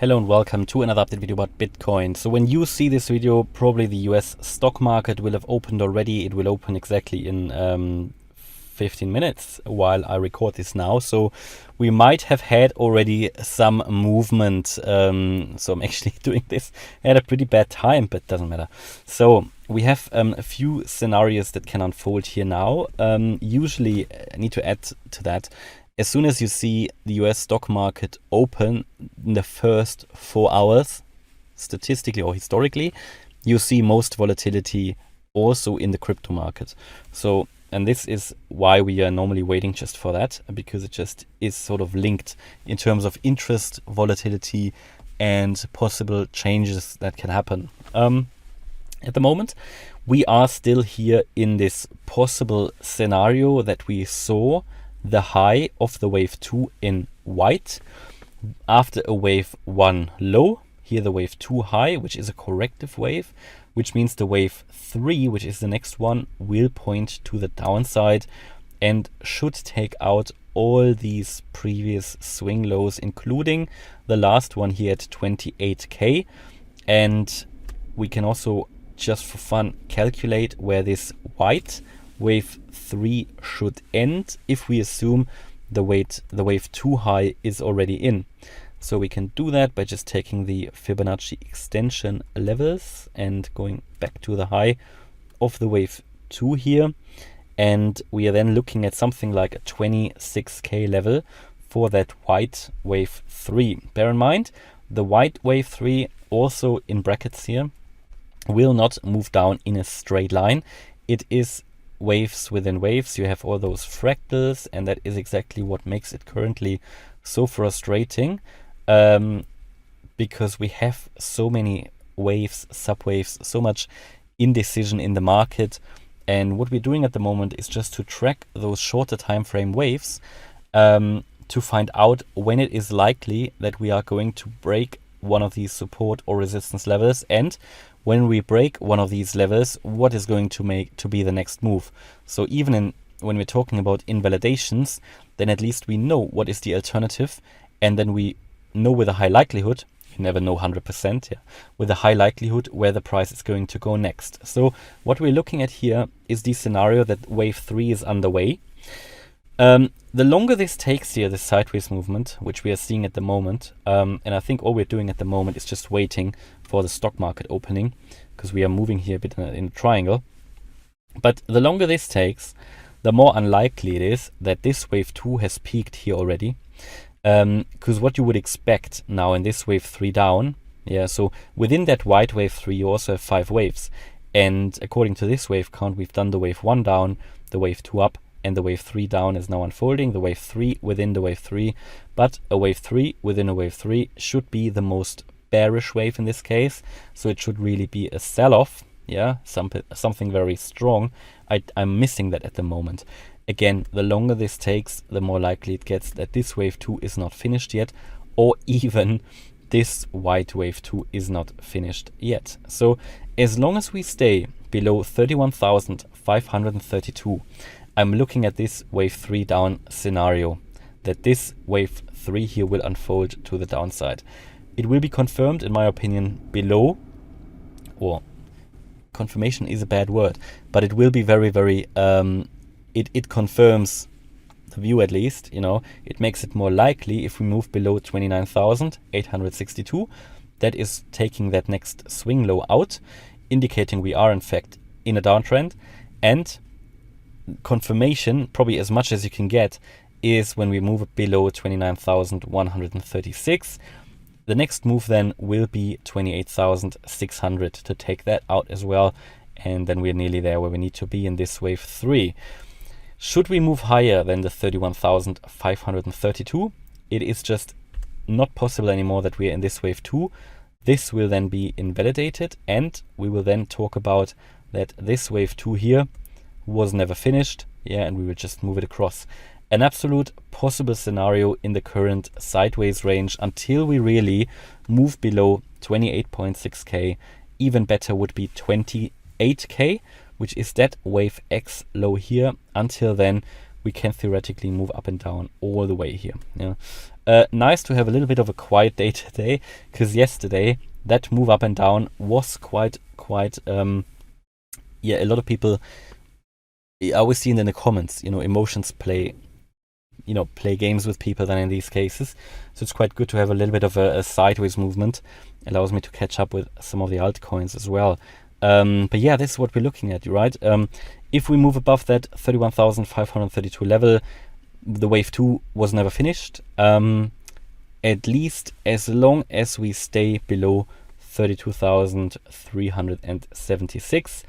Hello and welcome to another update video about Bitcoin. So when you see this video, probably the US stock market will have opened already. It will open exactly in 15 minutes while I record this now. So we might have had already some movement. So I'm actually doing this at a pretty bad time, but doesn't matter. So we have a few scenarios that can unfold here now. Usually I need to add to that. As soon as you see the US stock market open in the first 4 hours, statistically or historically, you see most volatility also in the crypto market. So, and this is why we are normally waiting just for that, because it just is sort of linked in terms of interest, volatility, and possible changes that can happen. At the moment, we are still here in this possible scenario that we saw the high of the wave 2 in white after a wave 1 low. Here the wave 2 high, which is a corrective wave, which means the wave 3, which is the next one, will point to the downside and should take out all these previous swing lows, including the last one here at 28k. And we can also, just for fun, calculate where this white wave 3 should end if we assume the wave 2 high is already in. So we can do that by just taking the Fibonacci extension levels and going back to the high of the wave 2 here. And we are then looking at something like a 26k level for that white wave 3. Bear in mind, the white wave 3, also in brackets here, will not move down in a straight line. It is waves within waves. You have all those fractals, and that is exactly what makes it currently so frustrating, because we have so many waves, subwaves, so much indecision in the market. And what we're doing at the moment is just to track those shorter time frame waves to find out when it is likely that we are going to break one of these support or resistance levels, and when we break one of these levels, what is going to be the next move. So even when we're talking about invalidations, then at least we know what is the alternative, and then we know with a high likelihood, you never know 100%, with a high likelihood where the price is going to go next. So what we're looking at here is the scenario that wave 3 is underway. The longer this takes here, the sideways movement, which we are seeing at the moment, and I think all we're doing at the moment is just waiting for the stock market opening, because we are moving here a bit in a triangle. But the longer this takes, the more unlikely it is that this wave 2 has peaked here already, because what you would expect now in this wave 3 down, so within that white wave 3 you also have 5 waves, and according to this wave count, we've done the wave 1 down, the wave 2 up, and the wave 3 down is now unfolding, the wave 3 within the wave 3. But a wave 3 within a wave 3 should be the most bearish wave in this case. So it should really be a sell-off, something very strong. I'm missing that at the moment. Again, the longer this takes, the more likely it gets that this wave 2 is not finished yet, or even this white wave 2 is not finished yet. So as long as we stay below 31,532, I'm looking at this wave 3 down scenario, that this wave 3 here will unfold to the downside. It will be confirmed, in my opinion, below, or confirmation is a bad word, but it will be very, very, it confirms the view at least, it makes it more likely if we move below 29,862. That is taking that next swing low out, indicating we are in fact in a downtrend. And confirmation, probably as much as you can get, is when we move below 29,136. The next move then will be 28,600 to take that out as well, and then we're nearly there where we need to be in this wave 3. Should we move higher than the 31,532, it is just not possible anymore that we are in this wave 2. This will then be invalidated, and we will then talk about that this wave 2 here was never finished, and we will just move it across. An absolute possible scenario in the current sideways range until we really move below 28.6k. Even better would be 28k, which is that wave X low here. Until then, we can theoretically move up and down all the way here. Nice to have a little bit of a quiet day today, because yesterday that move up and down was quite a lot of people, I always see in the comments, emotions play games with people then in these cases. So it's quite good to have a little bit of a sideways movement. Allows me to catch up with some of the altcoins as well. But yeah, this is what we're looking at, right? If we move above that 31,532 level, the wave 2 was never finished. At least as long as we stay below 32,376.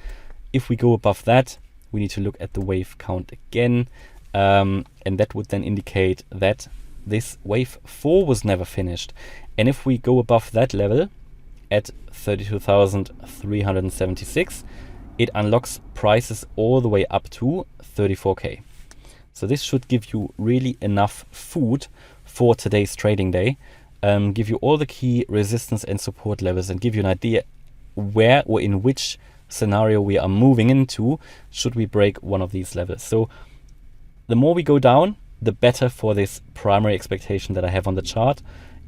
If we go above that, we need to look at the wave count again. And that would then indicate that this wave 4 was never finished. And if we go above that level at 32,376, it unlocks prices all the way up to 34K. So this should give you really enough food for today's trading day, give you all the key resistance and support levels, and give you an idea where or in which scenario we are moving into should we break one of these levels. So the more we go down, the better for this primary expectation that I have on the chart.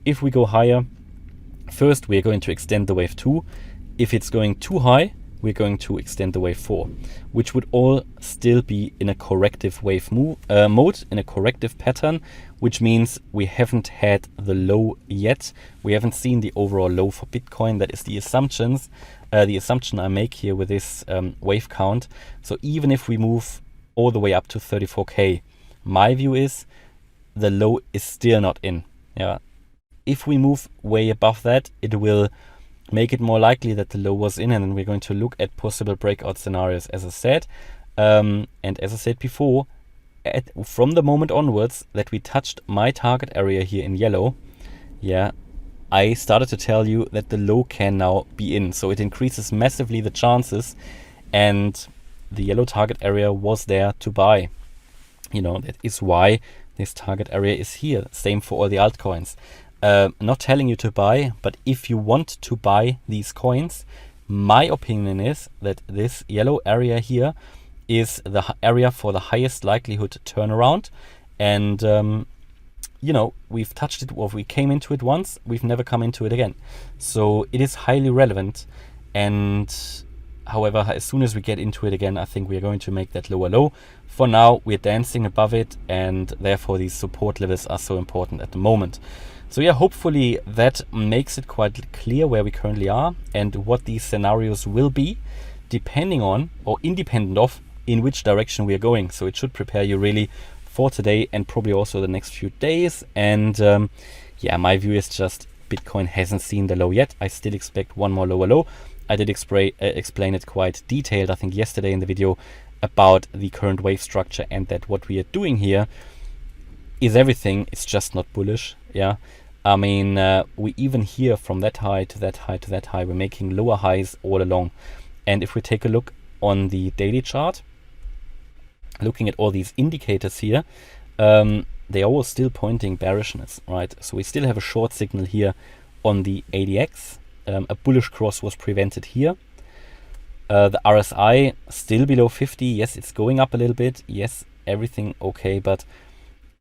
If we go higher, first we're going to extend the wave 2. If it's going too high, we're going to extend the wave 4, which would all still be in a corrective wave mode, in a corrective pattern, which means we haven't had the low yet. We haven't seen the overall low for Bitcoin. That is the assumption I make here with this wave count. So even if we move all the way up to 34K, my view is the low is still not in. If we move way above that, it will make it more likely that the low was in, and then we're going to look at possible breakout scenarios, as I said. And as I said before, from the moment onwards that we touched my target area here in yellow, I started to tell you that the low can now be in. So it increases massively the chances, and the yellow target area was there to buy. That is why this target area is here. Same for all the altcoins. Not telling you to buy, but if you want to buy these coins, my opinion is that this yellow area here is the area for the highest likelihood turnaround. And we've touched it, or we came into it once, we've never come into it again. So it is highly relevant. And however, as soon as we get into it again, I think we are going to make that lower low. For now, we're dancing above it, and therefore these support levels are so important at the moment. So hopefully that makes it quite clear where we currently are and what these scenarios will be, depending on or independent of in which direction we are going. So it should prepare you really for today and probably also the next few days. And my view is just Bitcoin hasn't seen the low yet. I still expect one more lower low. I did explain it quite detailed, I think, yesterday in the video about the current wave structure, and that what we are doing here is everything. It's just not bullish. I mean, we even here from that high to that high to that high, we're making lower highs all along. And if we take a look on the daily chart, looking at all these indicators here, they are all still pointing bearishness, right? So we still have a short signal here on the ADX. A bullish cross was prevented here. The RSI still below 50. Yes, it's going up a little bit. Yes, everything okay, but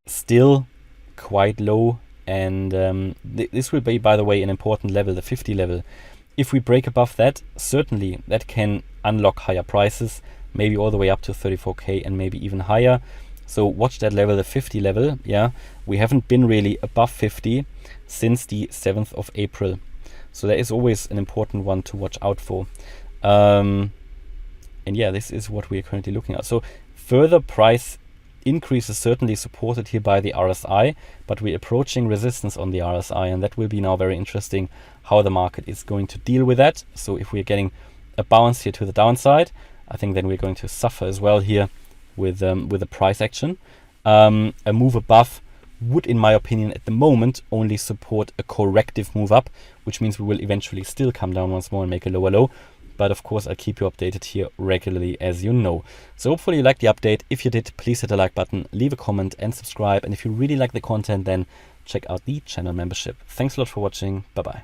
still quite low. And this will be, by the way, an important level, the 50 level. If we break above that, certainly that can unlock higher prices, maybe all the way up to 34K and maybe even higher. So watch that level, the 50 level. We haven't been really above 50 since the 7th of April. So that is always an important one to watch out for. And this is what we are currently looking at. So further price increase is certainly supported here by the RSI, but we're approaching resistance on the RSI, and that will be now very interesting how the market is going to deal with that. So if we're getting a bounce here to the downside, I think then we're going to suffer as well here with the price action. A move above would, in my opinion, at the moment only support a corrective move up, which means we will eventually still come down once more and make a lower low. But of course, I'll keep you updated here regularly, as you know. So hopefully you liked the update. If you did, please hit the like button, leave a comment and subscribe. And if you really like the content, then check out the channel membership. Thanks a lot for watching. Bye-bye.